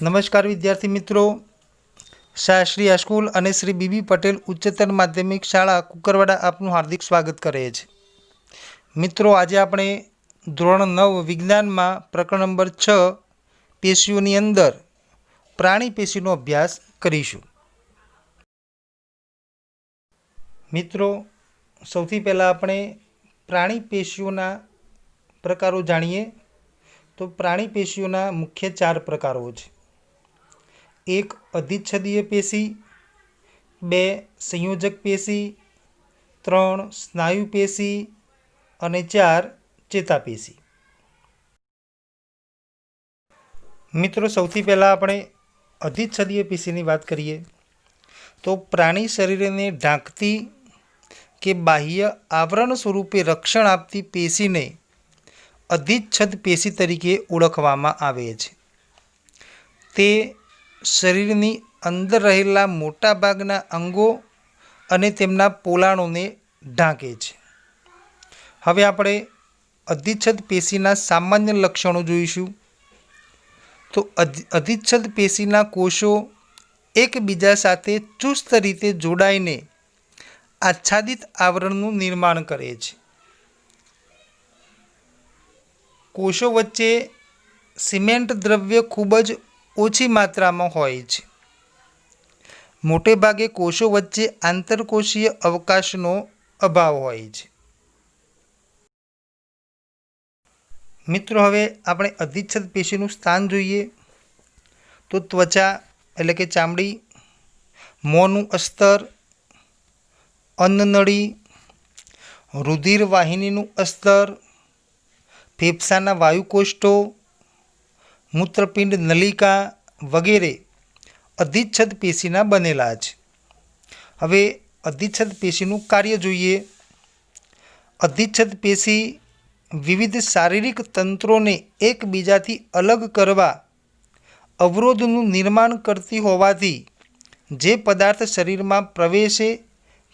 नमस्कार विद्यार्थी मित्रों, शास्त्री स्कूल और श्री बीबी पटेल उच्चतर माध्यमिक शाळा कुकरवाड़ा आपनु हार्दिक स्वागत करे छे। मित्रों, आज आपणे धोरण 9 विज्ञान में प्रकरण नंबर 6 पेशीओनी अंदर प्राणी पेशीनो अभ्यास करीशुं। मित्रों, सौथी पहला आपणे प्राणी पेशीओना प्रकारो जाणीए तो प्राणी पेशीओना मुख्य 4 प्रकारो छे। एक अधिच्छदीय पेशी, 2 संयोजक पेशी, 3 स्नायु पेशी और 4 चेतापेशी। मित्रों, सौथी पहला आपणे अधिच्छदीय पेशीनी बात करिए तो प्राणी शरीर ने ढांकती के बाह्य आवरण स्वरूपे रक्षण आपती पेशी ने अधिच्छद पेशी तरीके ओळखवामां आवे छे। ते शरीरनी अंदर रहेला मोटा भागना अंगो अने तेमना पोलाणोने ढांके छे। हवे आपणे अधिच्छद पेशीना सामान्य लक्षणो जोईशुं। तो अधिच्छद पेशीना कोषो एकबीजा साथे चुस्त रीते जोडाईने आच्छादित आवरणनुं निर्माण करे छे। कोषो वच्चे सीमेंट द्रव्य खूब ज ओછી માત્રામાં હોય છે। મોટે ભાગે કોષો વચ્ચે આંતરકોષીય અવકાશનો અભાવ હોય છે। મિત્રો, હવે આપણે અધિચ્છદ પેશીનું સ્થાન જોઈએ તો ત્વચા એટલે કે ચામડી, મોંનું અસ્તર, અન્નનળી, રુધિર વાહિનીનું અસ્તર, ફેફસાના વાયુકોષ્ઠો, मूत्रपिंड नलिका वगैरे अधिच्छद पेशीना बनेला छे। हवे अधिच्छद पेशीनुं कार्य जोईए। अधिच्छद पेशी विविध शारीरिक तंत्रोने एकबीजाथी अलग करवा अवरोधनुं निर्माण करती होवाथी जे पदार्थ शरीर में प्रवेशे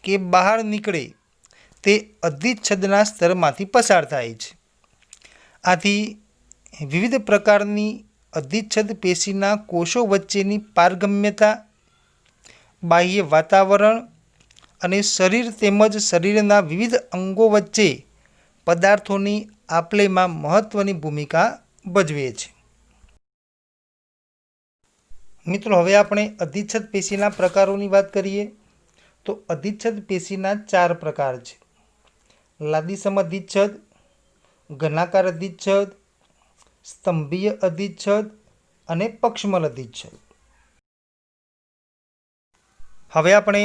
के बहार निकळे ते अधिच्छदना स्तरमांथी पसार थाय छे। आथी विविध प्रकारनी अधिच्छद पेशीना कोषो वच्चेनी पारगम्यता, बाह्य वातावरण अने शरीर तेमज शरीरना विविध अंगों वच्चे पदार्थोनी आपले में महत्वनी भूमिका भजवे छे। मित्रों, हवे आपणे अधिच्छद पेशीना प्रकारोनी बात करीए तो अधिच्छद पेशीना 4 प्रकार छे। लादीसम अधिच्छद, घनाकार अधिच्छद, स्तंभीय अधिच्छद अने पक्षमल अधिच्छद। हवे आपणे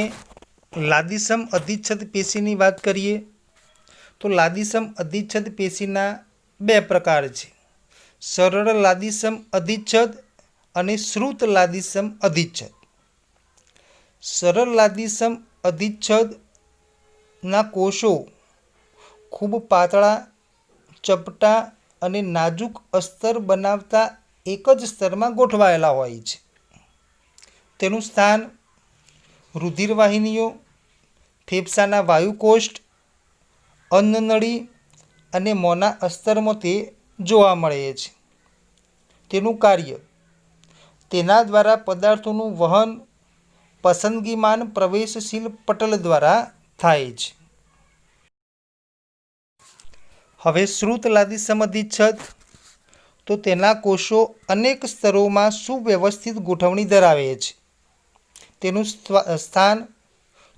लादीसम अधिच्छद पेशीनी बात करीए तो लादीसम अधिच्छद पेशीना 2 प्रकार छे। सरल लादीसम अधिच्छद अने श्रुत लादीसम अधिच्छद। सरल लादीसम अधिच्छद ना कोषो खूब पातळा, चपटा અને નાજુક અસ્તર બનાવતા એક જ સ્તરમાં ગોઠવાયેલા હોય છે। તેનું સ્થાન રુધિરવાહિનીઓ, ફેફસાના વાયુકોષ્ઠ, અન્નનળી અને મોંના અસ્તરમાં તે જોવા મળે છે। તેનું કાર્ય તેના દ્વારા પદાર્થોનું વહન પસંદગીમાન પ્રવેશશીલ પટલ દ્વારા થાય છે। हवे श्रुत लादीसम अधिच्छद तो तेना कोषो अनेक स्तरों में सुव्यवस्थित गोठवणी धरावे छे। तेनुं स्थान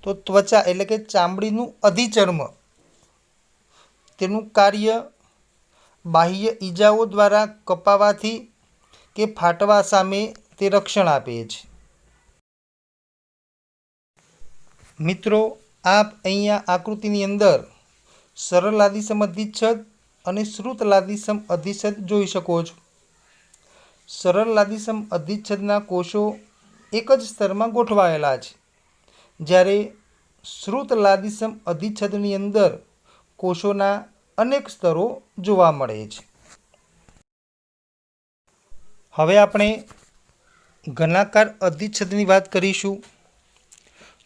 तो त्वचा एटले के चामड़ीनुं अधिचर्म। तेनुं कार्य बाह्य ईजाओ द्वारा कपावाथी के फाटवा सामे ते रक्षण आपे छे। मित्रों, आप अहींया आकृतिनी अंदर सरल लादीसम अधिच्छद અને શ્રુત લાદીસમ अधिच्छद જોઈ શકો છો। સરળ લાદીસમ अधिच्छदના કોષો એક જ સ્તરમાં ગોઠવાયેલા છે, જ્યારે શ્રુત લાદીસમ अधिच्छदની અંદર કોષોના અનેક સ્તરો જોવા મળે છે। હવે આપણે ઘનાકાર अधिच्छदની વાત કરીશું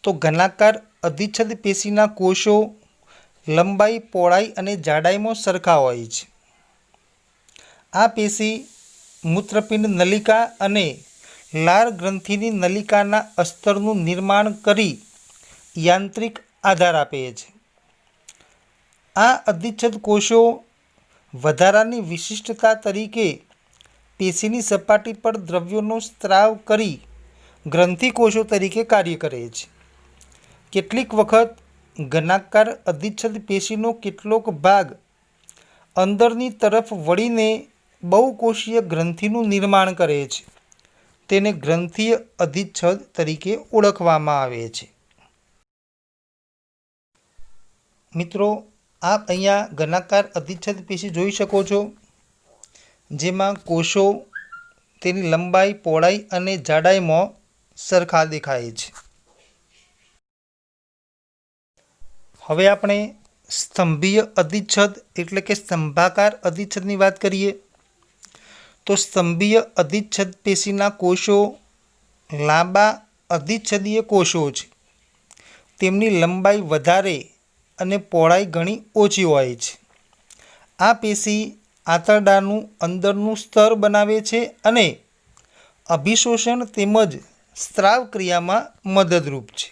તો ઘનાકાર अधिच्छद પેશીના કોષો लंबाई, पहोळाई अने जाडाईमां सरखा होय छे। आ पेशी मूत्रपिंड नलिका अने લાળ ગ્રંથિની નલિકાના અસ્તરનું નિર્માણ કરી યાંત્રિક આધાર આપે છે. આ અધિચ્છદ કોષો વધારાની વિશિષ્ટતા તરીકે પેશીની સપાટી પર દ્રવ્યોનો સ્ત્રાવ કરી ગ્રંથિકોષો તરીકે કાર્ય કરે છે. કેટલીક વખત ઘનાકાર અધિચ્છદ પેશીનો કેટલોક ભાગ અંદરની તરફ વળીને બહુકોષીય ગ્રંથિનું નિર્માણ કરે છે. તેને ગ્રંથિય અધિચ્છદ તરીકે ઓળખવામાં આવે છે. મિત્રો, આપ અહીંયા ઘનાકાર અધિચ્છદ પેશી જોઈ શકો છો, જેમાં કોષો તેની લંબાઈ, પહોળાઈ અને જાડાઈમાં સરખા દેખાય છે. હવે આપણે સ્તંભીય અધિચ્છદ એટલે કે સ્તંભાકાર અધિચ્છદની વાત કરીએ તો સ્તંભીય અધિચ્છદ પેશીના કોષો લાંબા અધિચ્છદીય કોષો છે. તેમની લંબાઈ વધારે અને પહોળાઈ ઘણી ઓછી હોય છે. આ પેશી આંતરડાનું અંદરનું સ્તર બનાવે છે અને અભિશોષણ તેમજ સ્ત્રાવ ક્રિયામાં મદદરૂપ છે.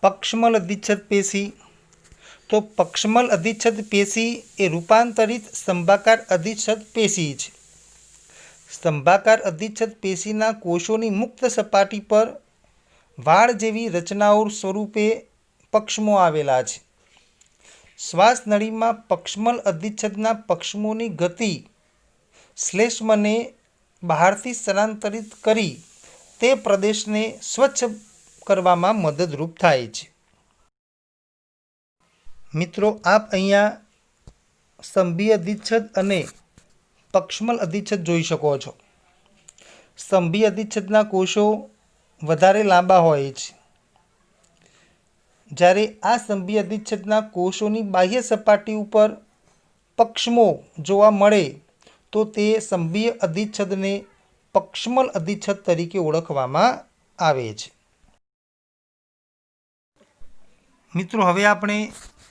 પક્ષમલ અધિચ્છદ પેશી તો પક્ષમલ અધિચ્છદ પેશી એ રૂપાંતરિત સ્તંભાકાર અધિચ્છદ પેશી છે. સ્તંભાકાર અધિચ્છદ પેશીના કોષોની મુક્ત સપાટી પર વાળ જેવી રચનાઓ સ્વરૂપે પક્ષમો આવેલા છે. શ્વાસ નળીમાં પક્ષમલ અધિચ્છદના પક્ષમોની ગતિ શ્લેષ્મને બહારથી સ્થાનાંતરિત કરી તે પ્રદેશને સ્વચ્છ કરવામાં મદદરૂપ થાય છે. મિત્રો, આપ અહીંયા સ્તંભીય અધિચ્છદ અને પક્ષમલ અધિચ્છદ જોઈ શકો છો. સ્તંભીય અધિચ્છદના કોષો વધારે લાંબા હોય છે, જ્યારે આ સ્તંભીય અધિચ્છદના કોષોની બાહ્ય સપાટી ઉપર પક્ષમો જોવા મળે તો તે સ્તંભીય અધિચ્છદને પક્ષમલ અધિચ્છદ તરીકે ઓળખવામાં આવે છે. મિત્રો, હવે આપણે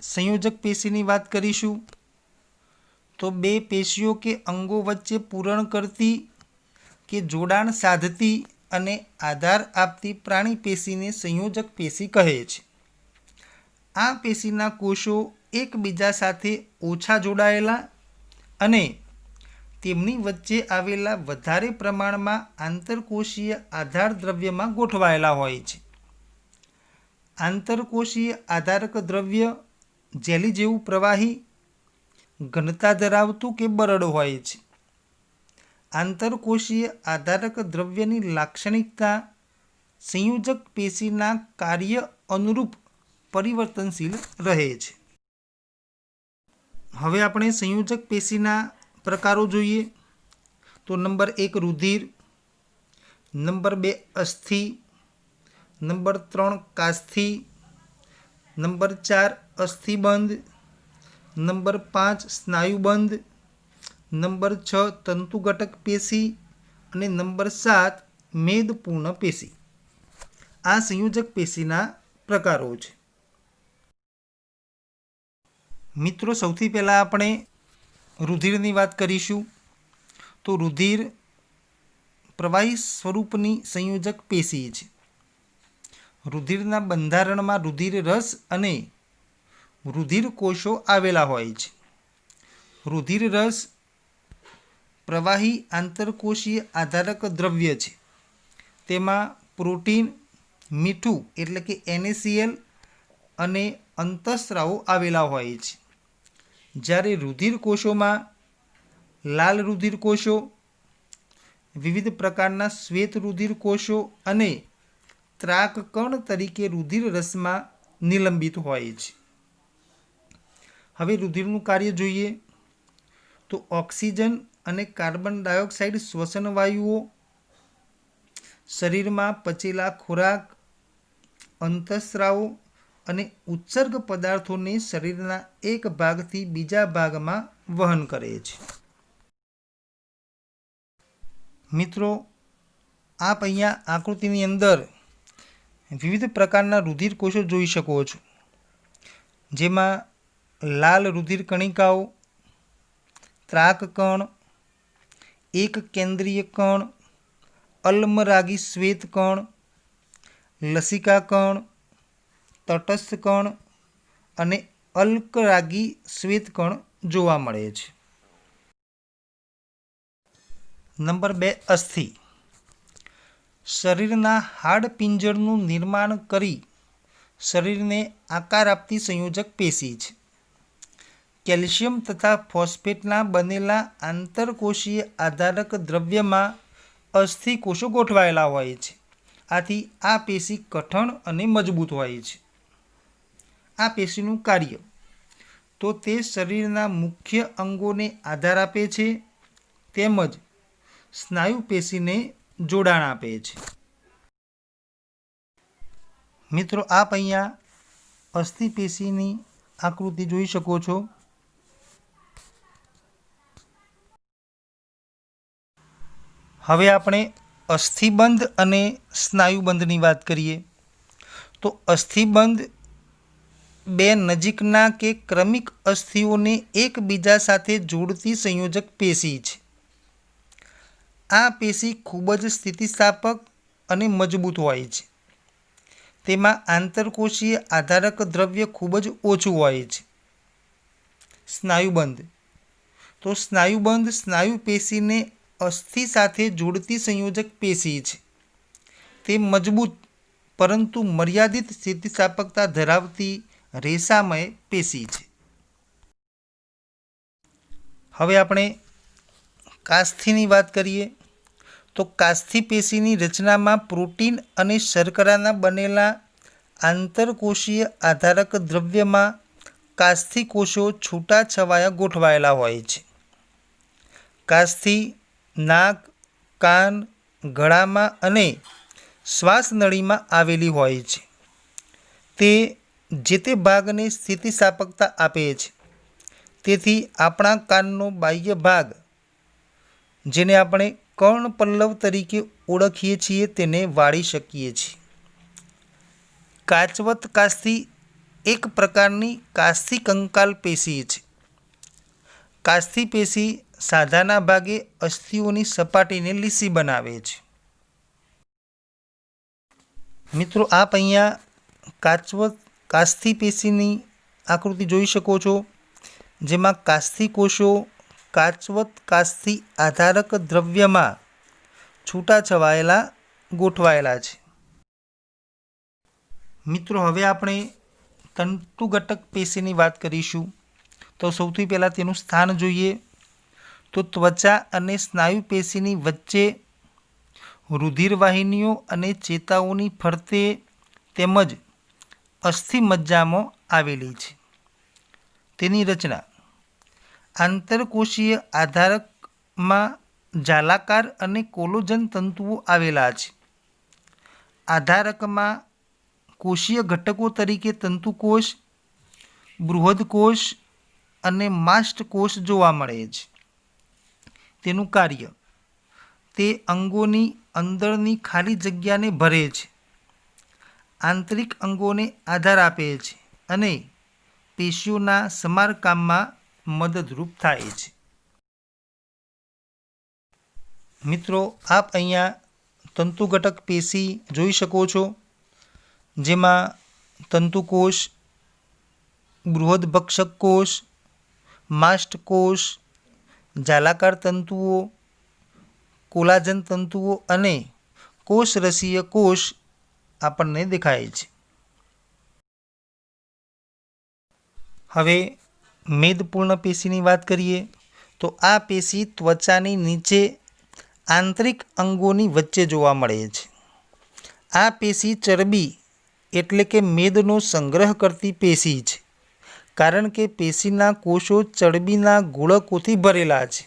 સંયોજક પેશીની વાત કરીશું. તો બે પેશીઓ કે અંગો વચ્ચે પૂરણ કરતી કે જોડાણ સાધતી અને આધાર આપતી પ્રાણી પેશીને સંયોજક પેશી કહે છે. આ પેશીના કોષો એકબીજા સાથે ઓછા જોડાયેલા અને તેમની વચ્ચે આવેલા વધારે પ્રમાણમાં આંતરકોષીય આધાર દ્રવ્યમાં ગોઠવાયેલા હોય છે. આંતરકોષીય આધારક દ્રવ્ય જેલી જેવું પ્રવાહી, ઘનતા ધરાવતું કે બરડ હોય છે. આંતરકોષીય આધારક દ્રવ્યની લાક્ષણિકતા સંયોજક પેશીના કાર્ય અનુરૂપ પરિવર્તનશીલ રહે છે. હવે આપણે સંયોજક પેશીના પ્રકારો જોઈએ તો નંબર 1 રુધિર, નંબર 2 અસ્થિ, નંબર 3 કાસ્થિ, નંબર 4 અસ્થિબંધ, નંબર 5 સ્નાયુબંધ, નંબર 6 તંતુઘટક પેશી અને નંબર 7 મેદપૂર્ણ પેશી. આ સંયોજક પેશીના પ્રકારો છે. મિત્રો, સૌથી પહેલાં આપણે રુધિરની વાત કરીશું. તો રુધિર પ્રવાહી સ્વરૂપની સંયોજક પેશી છે. રુધિરના બંધારણમાં રુધિર રસ અને રુધિર કોષો આવેલા હોય છે. રુધિર રસ પ્રવાહી આંતરકોષીય આધારક દ્રવ્ય છે. તેમાં પ્રોટીન, મીઠું એટલે કે NaCl અને અંતઃસ્રાવો આવેલા હોય છે. જ્યારે રુધિર કોષોમાં લાલ રુધિર કોષો, વિવિધ પ્રકારના શ્વેત રુધિર કોષો અને ત્રાકકણ તરીકે રુધિર રસમાં નિલંબિત હોય છે. હવે રુધિરનું કાર્ય જોઈએ તો ઓક્સિજન અને કાર્બન ડાયોક્સાઇડ શ્વસન વાયુઓ, શરીરમાં પચેલા ખોરાક, અંતઃસ્રાવો અને ઉત્સર્ગ પદાર્થોને શરીરના એક ભાગથી બીજા ભાગમાં વહન કરે છે. મિત્રો, આપ અહીંયા આકૃતિની અંદર વિવિધ પ્રકારના રુધિર કોષો જોઈ શકો છો, જેમાં લાલ રુધિર કણિકાઓ, ત્રાકકણ, એક કેન્દ્રીય કણ, અલ્મરાગી શ્વેત કણ, લસિકા કણ, તટસ્થ કણ અને અલ્કરાગી શ્વેત કણ જોવા મળે છે. નંબર 2, અસ્થિ. શરીરના હાડપિંજરનું નિર્માણ કરી શરીરને આકાર આપતી સંયોજક પેશી છે. કેલ્શિયમ તથા ફોસ્ફેટના બનેલા આંતરકોષીય આધારક દ્રવ્યમાં અસ્થિકોષો ગોઠવાયેલા હોય છે. આથી આ પેશી કઠણ અને મજબૂત હોય છે. આ પેશીનું કાર્ય તો તે શરીરના મુખ્ય અંગોને આધાર આપે છે તેમજ સ્નાયુ પેશીને જોડાણ આપે છે. મિત્રો, આપ અહીંયા અસ્થિ પેશીની આકૃતિ જોઈ શકો છો. હવે આપણે અસ્થિબંધ અને સ્નાયુબંધની વાત કરીએ તો અસ્થિબંધ બે નજીકના કે ક્રમિક અસ્થિઓને એકબીજા સાથે જોડતી સંયોજક પેશી છે. આ પેશી ખૂબ જ સ્થિતિસ્થાપક અને મજબૂત હોય છે. તેમાં આંતરકોષીય આધારક દ્રવ્ય ખૂબ જ ઓછું હોય છે. સ્નાયુબંધ તો સ્નાયુબંધ સ્નાયુ પેશીને અસ્થિ સાથે જોડતી સંયોજક પેશી છે. તે મજબૂત પરંતુ મર્યાદિત સ્થિતિસ્થાપકતા ધરાવતી રેસામય પેશી છે. હવે આપણે કાસ્થિની વાત કરીએ તો કાસ્થિ પેશીની રચનામાં પ્રોટીન અને શર્કરાના બનેલા આંતરકોષીય આધારક દ્રવ્યમાં કાસ્થિ કોષો છૂટાછવાયા ગોઠવાયેલા હોય છે. કાસ્થિ નાક, કાન, ગળામાં અને શ્વાસનળીમાં આવેલી હોય છે. તે જે તે ભાગને સ્થિતિસ્થાપકતા આપે છે. તેથી આપણા કાનનો બાહ્ય ભાગ, જેને આપણે કર્ણપલ્લવ તરીકે ઓળખીએ છીએ, તેને વાળી શકીએ છીએ. કાચવત કાસ્થિ એક પ્રકારની કાસ્થિ કંકાલ પેશી છે. કાસ્થિ પેશી સાંધાના ભાગે અસ્થિઓની સપાટીને લીસી બનાવે છે. મિત્રો, આપ અહીંયા કાચવત કાસ્થિ પેશીની આકૃતિ જોઈ શકો છો, જેમાં કાસ્થિ કોષો કાચવત કાસ્થિ આધારક દ્રવ્યમાં છૂટાછવાયેલા ગોઠવાયેલા છે. મિત્રો, હવે આપણે તંતુઘટક પેશીની વાત કરીશું. તો સૌથી પહેલાં તેનું સ્થાન જોઈએ તો ત્વચા અને સ્નાયુ પેશીની વચ્ચે, રુધિરવાહિનીઓ અને ચેતાઓની ફરતે તેમજ અસ્થિમજ્જામાં આવેલી છે. તેની રચના આંતરકોષીય આધારકમાં જાલાકાર અને કોલોજન તંતુઓ આવેલા છે. આધારકમાં કોષીય ઘટકો તરીકે તંતુકોષ, બૃહદકોષ અને માસ્ટકોષ જોવા મળે છે. તેનું કાર્ય તે અંગોની અંદરની ખાલી જગ્યાને ભરે છે, આંતરિક અંગોને આધાર આપે છે અને પેશીઓના સમારકામમાં મદદરૂપ થાય છે. મિત્રો, આપ અહીંયા તંતુઘટક પેશી જોઈ શકો છો, જેમાં તંતુકોષ, બૃહદભક્ષક કોષ, માસ્ટકોષ, જાલાકાર તંતુઓ, કોલાજન તંતુઓ અને કોષરસીય કોષ આપણને દેખાય છે. હવે મેદપૂર્ણ પેશીની વાત કરીએ તો આ પેશી ત્વચાની નીચે આંતરિક અંગોની વચ્ચે જોવા મળે છે. આ પેશી ચરબી એટલે કે મેદનો સંગ્રહ કરતી પેશી છે, કારણ કે પેશીના કોષો ચરબીના ગોળકોથી ભરેલા છે.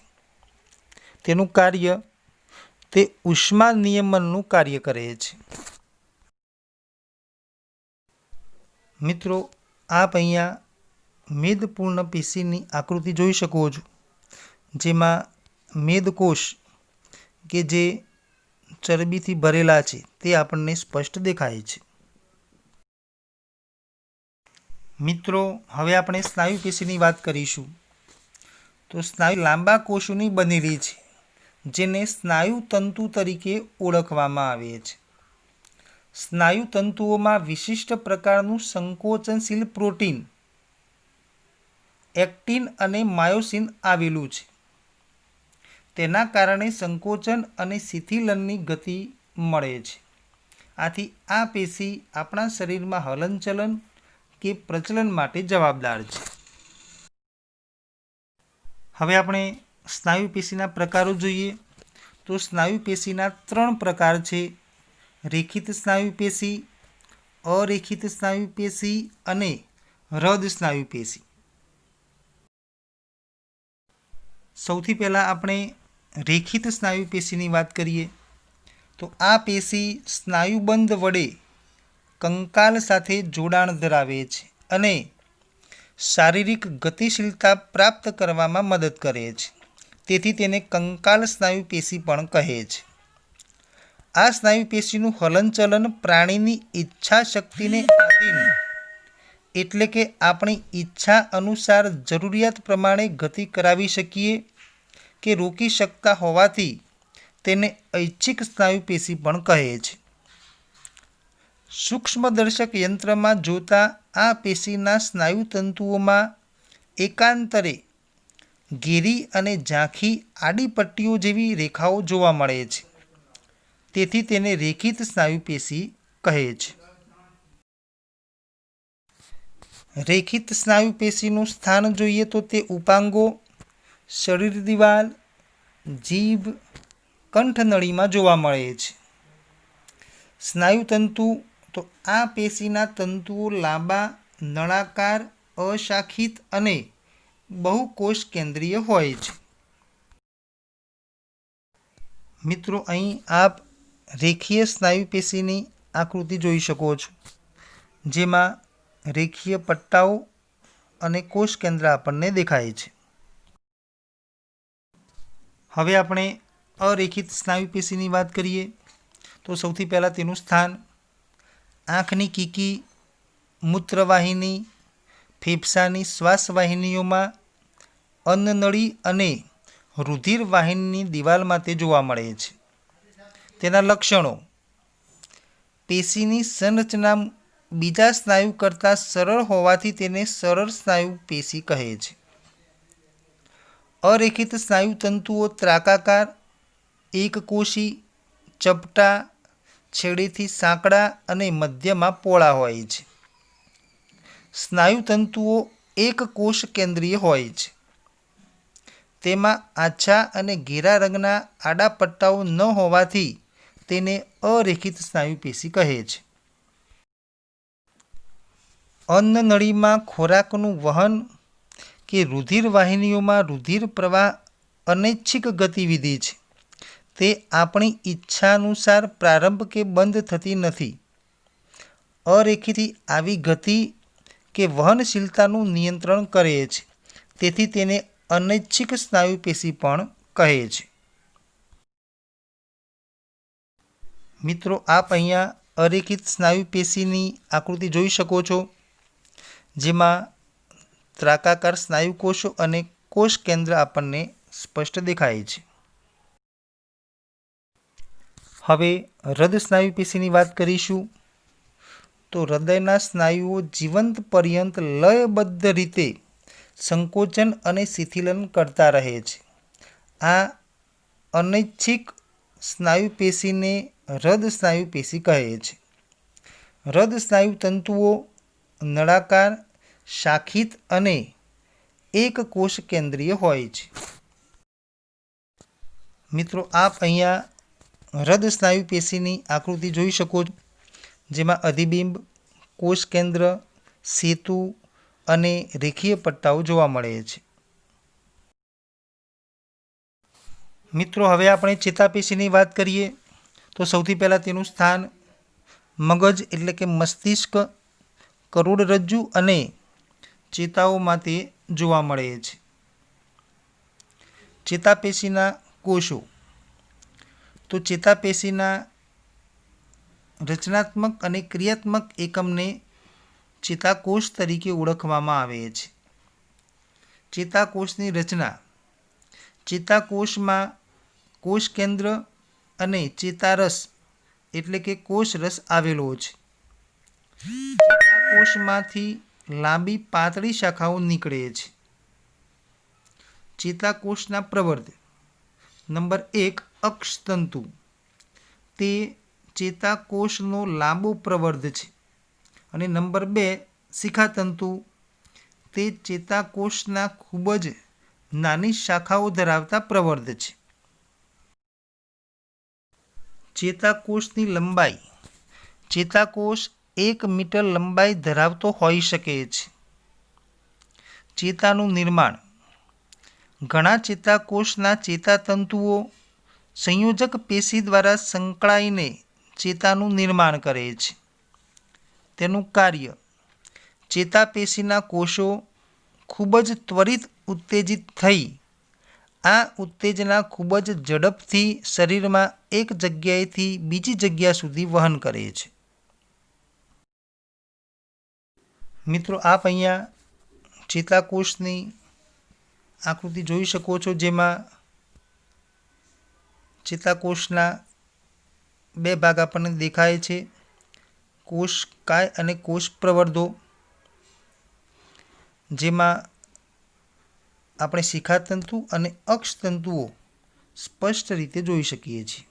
તેનું કાર્ય તે ઉષ્મા નિયમનનું કાર્ય કરે છે. મિત્રો, આપ અહીંયા મેદપૂર્ણ પેશીની આકૃતિ જોઈ શકો છો, જેમાં મેદકોષ કે જે ચરબીથી ભરેલા છે તે આપણને સ્પષ્ટ દેખાય છે. મિત્રો, હવે આપણે સ્નાયુ પેશીની વાત કરીશું. તો સ્નાયુ લાંબા કોષોની બનેલી છે, જેને સ્નાયુ તંતુ તરીકે ઓળખવામાં આવે છે. સ્નાયુ તંતુઓમાં વિશિષ્ટ પ્રકારનું સંકોચનશીલ પ્રોટીન એક્ટિન અને માયોસિન આવેલું છે. તેના કારણે સંકોચન અને શિથિલનની ગતિ મળે છે. આથી આ પેશી આપણા શરીરમાં હલનચલન કે પ્રચલન માટે જવાબદાર છે. હવે આપણે સ્નાયુ પેશીના પ્રકારો જોઈએ તો સ્નાયુ પેશીના 3 પ્રકાર છે: રેખિત સ્નાયુ પેશી, અરેખિત સ્નાયુ પેશી અને હૃદ સ્નાયુ પેશી. સૌથી પહેલાં આપણે રેખિત સ્નાયુ પેશીની વાત કરીએ તો આ પેશી સ્નાયુબંધ વડે કંકાલ સાથે જોડાણ ધરાવે છે અને શારીરિક ગતિશીલતા પ્રાપ્ત કરવામાં મદદ કરે છે. તેથી તેને કંકાલ સ્નાયુ પેશી પણ કહે છે. આ સ્નાયુ પેશીનું હલનચલન પ્રાણીની ઈચ્છા શક્તિને આધીન, એટલે કે આપણી ઈચ્છા અનુસાર જરૂરિયાત પ્રમાણે ગતિ કરાવી શકીએ કે રોકી શકતા હોવાથી તેને ઐચ્છિક સ્નાયુ પેશી પણ કહે છે. સૂક્ષ્મદર્શક યંત્રમાં જોતા આ પેશીના સ્નાયુ તંતુઓમાં એકાંતરે ઘેરી અને ઝાંખી આડી પટ્ટીઓ જેવી રેખાઓ જોવા મળે છે. તેથી તેને રેખિત સ્નાયુ પેશી કહે છે. રેખિત સ્નાયુ પેશીનું સ્થાન જોઈએ તો તે ઉપાંગો, શરીર દિવાલ, જીભ, કંઠનળીમાં જોવા મળે છે. સ્નાયુ તંતુ તો આ પેશીના તંતુઓ લાંબા, નળાકાર, અશાખિત અને બહુકોષ કેન્દ્રીય હોય છે. મિત્રો, અહીં આપ રેખીય સ્નાયુ પેશીની આકૃતિ જોઈ શકો છો, જેમાં રેખીય પટ્ટાઓ અને કોષ કેન્દ્ર આપણને દેખાય છે. હવે આપણે અરેખિત સ્નાયુ પેશીની વાત કરીએ તો સૌથી પહેલાં તેનું સ્થાન આંખની કીકી, મૂત્રવાહિની, ફેફસાની શ્વાસવાહિનીઓમાં, અન્નનળી અને રુધિર વાહિનીની દિવાલમાં તે જોવા મળે છે. તેના લક્ષણો: પેશીની સંરચના બીજા સ્નાયુ કરતાં સરળ હોવાથી તેને સરળ સ્નાયુ પેશી કહે છે. અરેખિત સ્નાયુ તંતુઓ ત્રાકાકાર, એકકોષી, ચપટા, છેડેથી સાંકડા અને મધ્યમાં પહોળા હોય છે. સ્નાયુ તંતુઓ એક કોષ કેન્દ્રીય હોય છે. તેમાં આછા અને ઘેરા રંગના આડા પટ્ટાઓ ન હોવાથી તેને અરેખિત સ્નાયુ પેશી કહે છે. અન્નનળીમાં ખોરાકનું વહન કે રુધિર વાહિનીઓમાં રુધિર પ્રવાહ અનૈચ્છિક ગતિવિધિ છે. તે આપણી ઈચ્છાનુસાર પ્રારંભ કે બંધ થતી નથી. અરેખિત આવી ગતિ કે વહનશીલતાનું નિયંત્રણ કરે છે. તેથી તેને અનૈચ્છિક સ્નાયુ પેશી પણ કહે છે. મિત્રો, આપ અહીંયા અરેખિત સ્નાયુ પેશીની આકૃતિ જોઈ શકો છો, જેમાં ત્રાકાકાર સ્નાયુ કોષો અને કોષ કેન્દ્ર આપણને સ્પષ્ટ દેખાય છે. હવે હૃદ સ્નાયુ પેશીની વાત કરીશું તો હૃદયના સ્નાયુઓ જીવંત પર્યંત લયબદ્ધ રીતે સંકોચન અને શિથિલન કરતા રહે છે. આ અનૈચ્છિક સ્નાયુ પેશીને હૃદ સ્નાયુ પેશી કહે છે. હૃદ સ્નાયુ તંતુઓ નળાકાર, શાખિત અને એક કોષ કેન્દ્રીય હોય છે. મિત્રો, આપ અહીંયા હૃદ સ્નાયુ પેશીની આકૃતિ જોઈ શકો છો, જેમાં અધિબિંબ, કોષ કેન્દ્ર, સેતુ અને રેખીય પટ્ટાઓ જોવા મળે છે. મિત્રો, હવે આપણે ચેતાપેશીની વાત કરીએ તો સૌથી પહેલાં તેનું સ્થાન મગજ એટલે કે મસ્તિષ્ક, કરોડરજ્જુ અને ચેતાઓમાં તે જોવા મળે છે. ચેતાપેશીના કોષો તો ચેતાપેશીના રચનાત્મક અને ક્રિયાત્મક એકમને ચેતાકોષ તરીકે ઓળખવામાં આવે છે. ચેતાકોષની રચના: ચેતાકોષમાં કોષ કેન્દ્ર અને ચેતારસ એટલે કે કોષરસ આવેલો છે. ચેતાકોષમાંથી લાંબી પાતળી શાખાઓ નીકળે છે. ચેતાકોષના પ્રવર્ધ. નંબર 1 અક્ષતંતુ. તે ચેતાકોષનો લાંબો પ્રવર્ધ છે. અને નંબર 2 શિખાતંતુ. તે ચેતાકોષના ખૂબ જ નાની શાખાઓ ધરાવતા પ્રવર્ધ છે. ચેતાકોષની લંબાઈ. ચેતાકોષ 1 મીટર લંબાઈ ધરાવતો હોઈ શકે છે. ચેતાનું નિર્માણ. ઘણા ચેતાકોષના ચેતાતંતુઓ સંયોજક પેશી દ્વારા સંકળાઈને ચેતાનું નિર્માણ કરે છે. તેનું કાર્ય. ચેતાપેશીના કોષો ખૂબ જ ત્વરિત ઉત્તેજિત થઈ આ ઉત્તેજના ખૂબ જ ઝડપથી શરીરમાં એક જગ્યાએથી બીજી જગ્યા સુધી વહન કરે છે. મિત્રો, આપ અહીંયા ચેતાકોષની આકૃતિ જોઈ શકો છો, જેમાં ચેતાકોષના 2 ભાગ આપણને દેખાય છે, કોષકાય અને કોષ પ્રવર્ધો, જેમાં આપણે શિખાતંતુ અને અક્ષતંતુઓ સ્પષ્ટ રીતે જોઈ શકીએ છીએ.